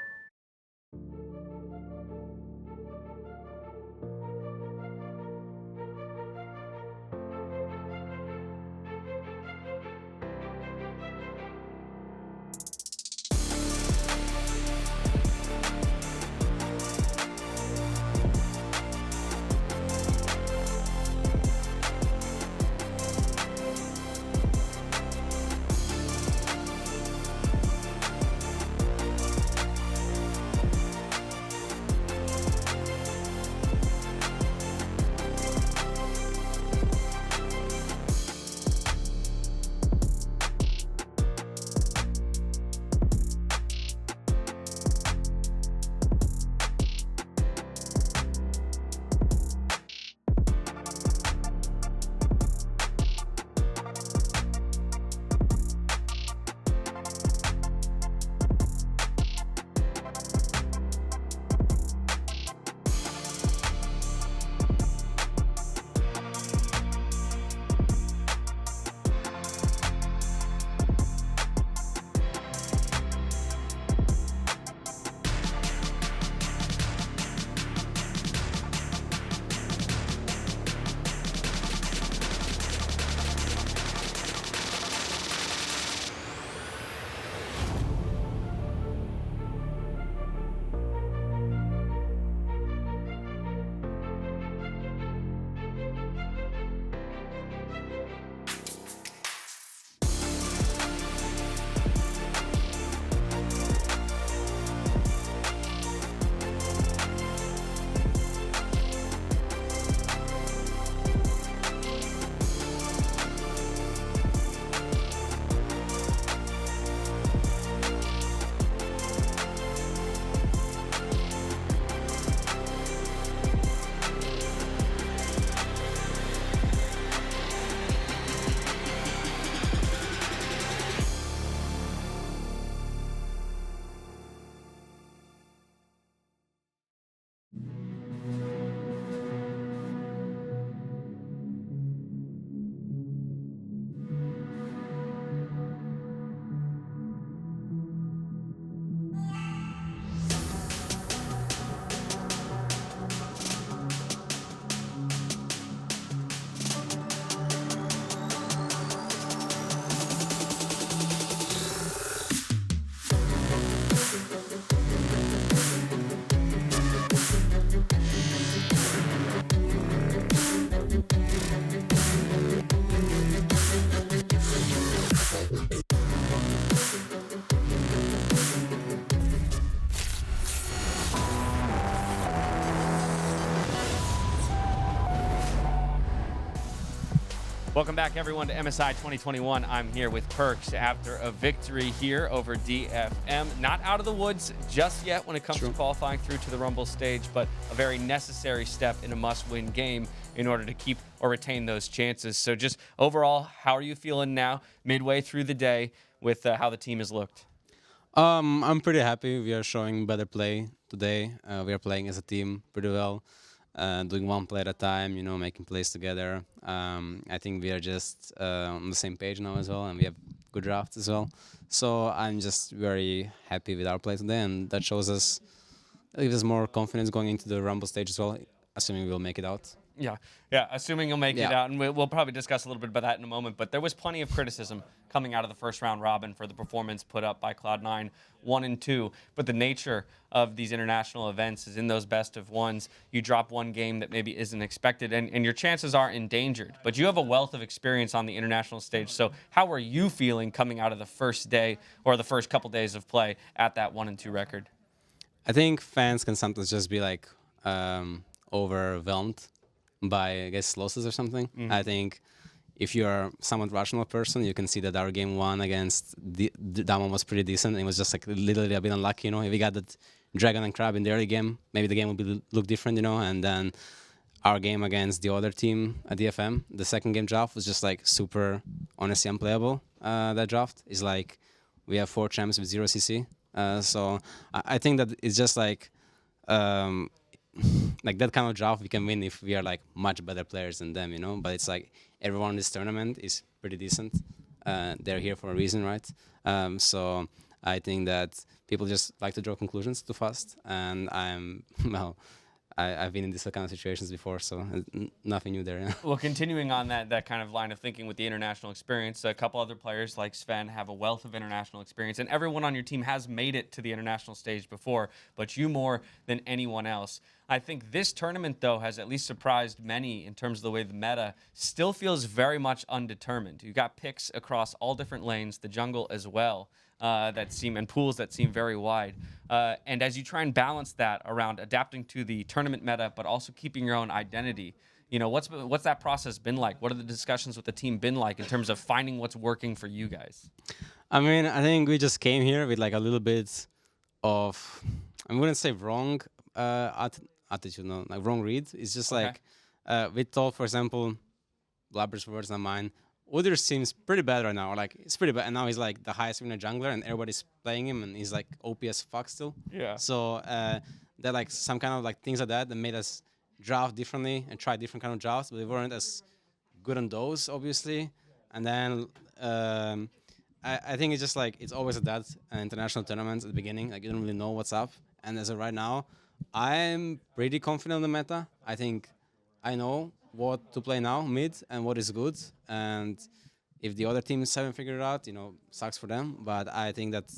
Welcome back, everyone, to MSI 2021. I'm here with Perkz after a victory here over DFM. Not out of the woods just yet when it comes to qualifying through to the Rumble stage, but a very necessary step in a must-win game in order to keep or retain those chances. So just overall, how are you feeling now, midway through the day, with how the team has looked? I'm pretty happy. We are showing better play today. We are playing as a team pretty well. Doing one play at a time, you know, making plays together. I think we are just on the same page now as well, and we have good drafts as well. So I'm just very happy with our play today, and that shows us, it gives us more confidence going into the Rumble stage as well, assuming we'll make it out. Yeah, assuming you'll make it out, and we'll probably discuss a little bit about that in a moment, but there was plenty of criticism coming out of the first round robin for the performance put up by Cloud9 1 and 2, but the nature of these international events is in those best of ones, you drop one game that maybe isn't expected, and your chances are endangered, but you have a wealth of experience on the international stage, so how are you feeling coming out of the first day, or the first couple days of play at that 1 and 2 record? I think fans can sometimes just be like overwhelmed by, I guess, losses or something. I think if you're a somewhat rational person, you can see that our game 1 against that one was pretty decent. It was just like literally a bit unlucky, you know. If we got that Dragon and Crab in the early game, maybe the game would look different, you know. And then our game against the other team at DFM, the second game draft was just like super honestly unplayable. That draft is like we have 4 champs with 0 CC. So I think that it's just like that kind of draft we can win if we are like much better players than them, you know. But it's like everyone in this tournament is pretty decent. They're here for a reason, right? So I think that people just like to draw conclusions too fast, and I've been in these kind of situations before, so nothing new there. Yeah. Well, continuing on that kind of line of thinking with the international experience, a couple other players like Zven have a wealth of international experience, and everyone on your team has made it to the international stage before, but you more than anyone else. I think this tournament, though, has at least surprised many in terms of the way the meta still feels very much undetermined. You've got picks across all different lanes, the jungle as well, and pools that seem very wide. And as you try and balance that around adapting to the tournament meta, but also keeping your own identity, you know, what's that process been like? What are the discussions with the team been like in terms of finding what's working for you guys? I mean, I think we just came here with like a little bit of, I wouldn't say wrong attitude, no, like wrong read. It's just like we thought, for example, Blaber's words, not mine. Udyr seems pretty bad right now. Like it's pretty bad, and now he's like the highest winner jungler, and everybody's playing him, and he's like OP as fuck still. Yeah. So that like some kind of like things like that made us draft differently and try different kind of drafts, but we weren't as good on those, obviously. And then I think it's just like it's always like that international tournaments at the beginning. Like you don't really know what's up, and as of right now, I'm pretty confident in the meta. I think I know what to play now, mid, and what is good. And if the other teams haven't figured it out, you know, sucks for them. But I think that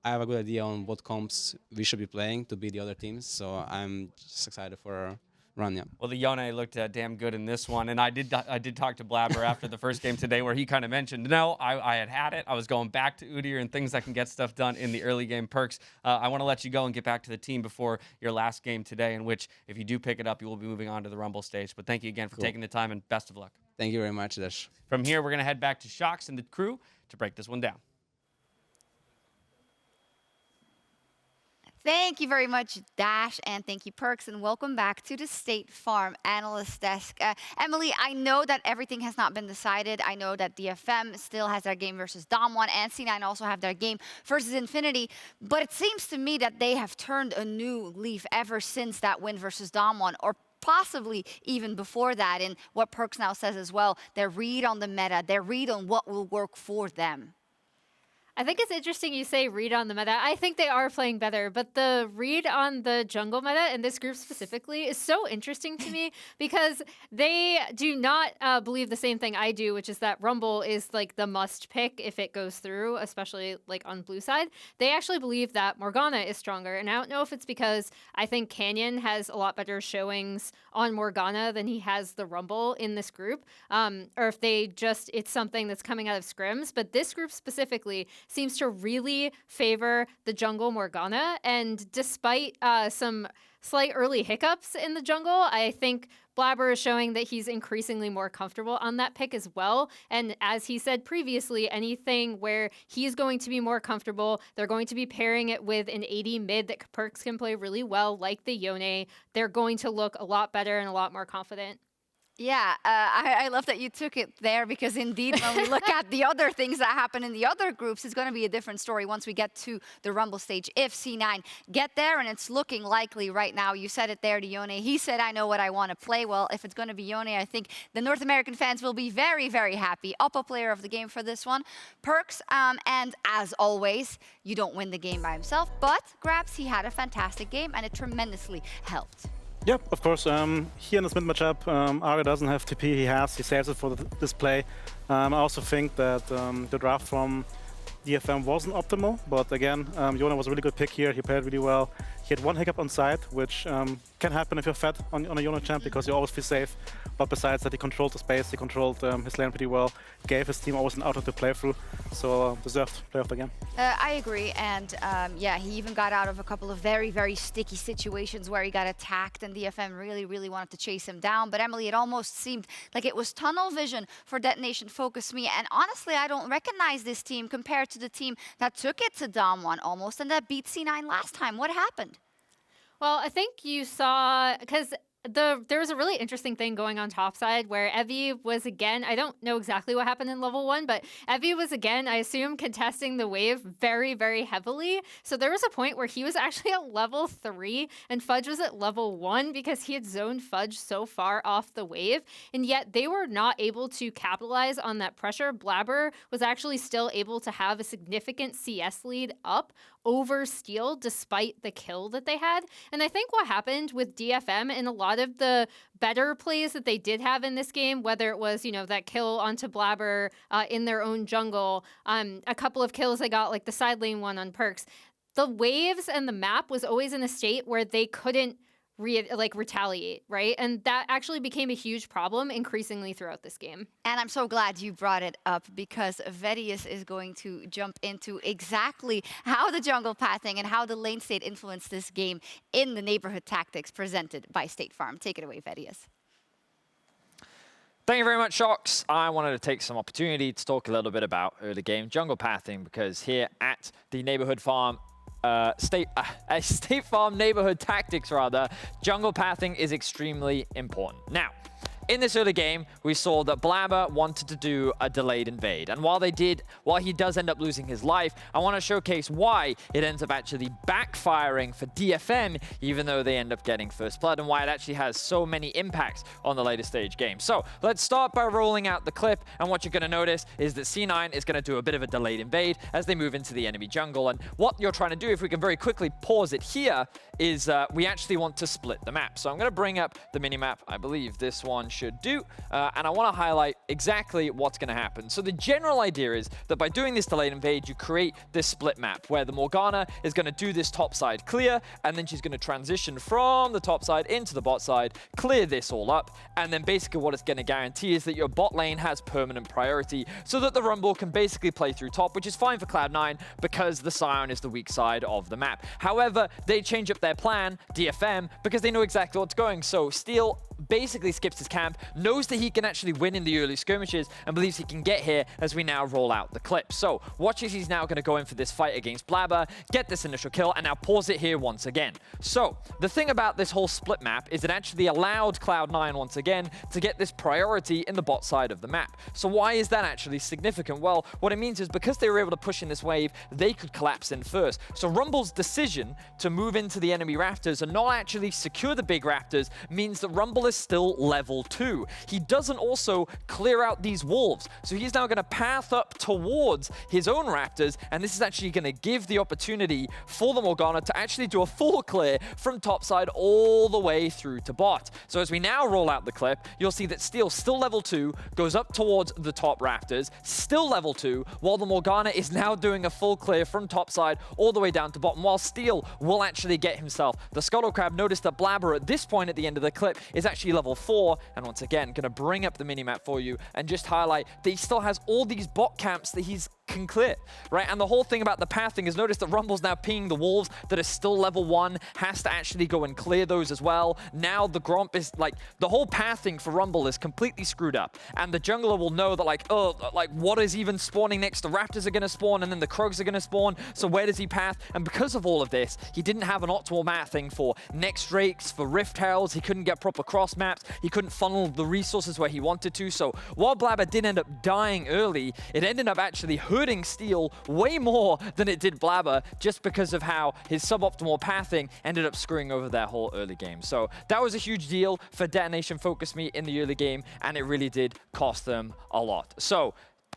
I have a good idea on what comps we should be playing to beat the other teams. So I'm just excited for a run, yeah. Well, the Yone looked damn good in this one, and I did talk to Blaber after the first game today, where he kind of mentioned, no, I had it. I was going back to Udyr and things that can get stuff done in the early game. Perkz, I want to let you go and get back to the team before your last game today, in which, if you do pick it up, you will be moving on to the Rumble stage. But thank you again for taking the time, and best of luck. Thank you very much, Dash. From here, we're going to head back to Sjokz and the crew to break this one down. Thank you very much, Dash, and thank you, Perkz, and welcome back to the State Farm Analyst Desk. Emily, I know that everything has not been decided. I know that DFM still has their game versus Dom1, and C9 also have their game versus Infinity, but it seems to me that they have turned a new leaf ever since that win versus Dom1, or possibly even before that, and what Perkz now says as well, their read on the meta, their read on what will work for them. I think it's interesting you say read on the meta. I think they are playing better, but the read on the jungle meta and this group specifically is so interesting to me because they do not believe the same thing I do, which is that Rumble is like the must pick if it goes through, especially like on blue side. They actually believe that Morgana is stronger, and I don't know if it's because I think Canyon has a lot better showings on Morgana than he has the Rumble in this group, or if it's something that's coming out of scrims, but this group specifically seems to really favor the jungle Morgana. And despite some slight early hiccups in the jungle, I think Blaber is showing that he's increasingly more comfortable on that pick as well. And as he said previously, anything where he's going to be more comfortable, they're going to be pairing it with an AD mid that Perkz can play really well, like the Yone. They're going to look a lot better and a lot more confident. Yeah, I love that you took it there, because indeed when we look at the other things that happen in the other groups, it's going to be a different story once we get to the Rumble stage. If C9 get there, and it's looking likely right now, you said it there to Yone, he said, I know what I want to play. Well, if it's going to be Yone, I think the North American fans will be very, very happy. Upper player of the game for this one. Perkz, and as always, you don't win the game by himself, but Grabbz, he had a fantastic game, and it tremendously helped. Yeah, of course. Here in this mid matchup, Aria doesn't have TP. He saves it for this play. I also think that the draft from DFM wasn't optimal, but again, Yone was a really good pick here. He played really well. He had one hiccup on side, which can happen if you're fed on a Yone champ, because you always feel safe. But besides that, he controlled the space, he controlled his lane pretty well, gave his team always an out of the playthrough, so deserved play of the game. I agree, and yeah, he even got out of a couple of very, very sticky situations where he got attacked, and DFM really, really wanted to chase him down. But Emily, it almost seemed like it was tunnel vision for DetonatioN FocusMe, and honestly, I don't recognize this team compared to the team that took it to Dom1 almost, and that beat C9 last time. What happened? Well, I think you saw, because there was a really interesting thing going on topside where Evie was again, I don't know exactly what happened in level 1, but Evie was again, I assume, contesting the wave very, very heavily. So there was a point where he was actually at level 3 and Fudge was at level 1 because he had zoned Fudge so far off the wave. And yet they were not able to capitalize on that pressure. Blaber was actually still able to have a significant CS lead up over Steel despite the kill that they had. And I think what happened with DFM and a lot of the better plays that they did have in this game, whether it was, you know, that kill onto Blaber in their own jungle, a couple of kills they got, like the side lane one on Perkz, the waves and the map was always in a state where they couldn't retaliate, right? And that actually became a huge problem increasingly throughout this game. And I'm so glad you brought it up because Vedius is going to jump into exactly how the jungle pathing and how the lane state influenced this game in the neighborhood tactics presented by State Farm. Take it away, Vedius. Thank you very much, Sjokz. I wanted to take some opportunity to talk a little bit about early game jungle pathing because here at the neighborhood farm, State Farm neighborhood tactics rather, jungle pathing is extremely important. Now, in this early game, we saw that Blaber wanted to do a delayed invade. And while he does end up losing his life, I want to showcase why it ends up actually backfiring for DFM, even though they end up getting first blood, and why it actually has so many impacts on the later stage game. So let's start by rolling out the clip. And what you're going to notice is that C9 is going to do a bit of a delayed invade as they move into the enemy jungle. And what you're trying to do, if we can very quickly pause it here, is we actually want to split the map. So I'm going to bring up the minimap. I believe this one should do. And I want to highlight exactly what's going to happen. So the general idea is that by doing this delayed invade, you create this split map where the Morgana is going to do this top side clear, and then she's going to transition from the top side into the bot side, clear this all up, and then basically what it's going to guarantee is that your bot lane has permanent priority so that the Rumble can basically play through top, which is fine for Cloud9 because the Sion is the weak side of the map. However, they change up their plan, DFM, because they know exactly what's going. So Steel basically skips his camp, knows that he can actually win in the early skirmishes, and believes he can get here as we now roll out the clip. So watch as he's now going to go in for this fight against Blaber, get this initial kill, and now pause it here once again. So the thing about this whole split map is it actually allowed Cloud9 once again to get this priority in the bot side of the map. So why is that actually significant? Well, what it means is because they were able to push in this wave, they could collapse in first. So Rumble's decision to move into the enemy rafters and not actually secure the big rafters means that Rumble is still level 2. He doesn't also clear out these wolves. So he's now going to path up towards his own raptors, and this is actually going to give the opportunity for the Morgana to actually do a full clear from topside all the way through to bot. So as we now roll out the clip, you'll see that Steel, still level 2, goes up towards the top rafters, still level 2, while the Morgana is now doing a full clear from topside all the way down to bottom, while Steel will actually get himself the Scuttle Crab. Notice that Blaber at this point at the end of the clip is actually level 4, and once again, going to bring up the minimap for you and just highlight that he still has all these bot camps that he's can clear, right? And the whole thing about the pathing is notice that Rumble's now pinging the wolves that are still level 1, has to actually go and clear those as well. Now the Gromp is like, the whole pathing for Rumble is completely screwed up, and the jungler will know that like, oh, like what is even spawning next? The Raptors are going to spawn, and then the Krugs are going to spawn, so where does he path? And because of all of this, he didn't have an optimal pathing for next Drakes, for Rift Heralds. He couldn't get proper cross maps, he couldn't funnel the resources where he wanted to. So while Blaber did end up dying early, it ended up actually hurting Steel way more than it did Blaber, just because of how his suboptimal pathing ended up screwing over their whole early game. So that was a huge deal for DetonatioN FocusMe in the early game, and it really did cost them a lot. So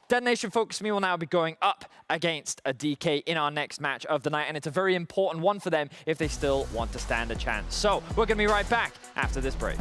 DetonatioN FocusMe will now be going up against a DK in our next match of the night, and it's a very important one for them if they still want to stand a chance. So we're going to be right back after this break.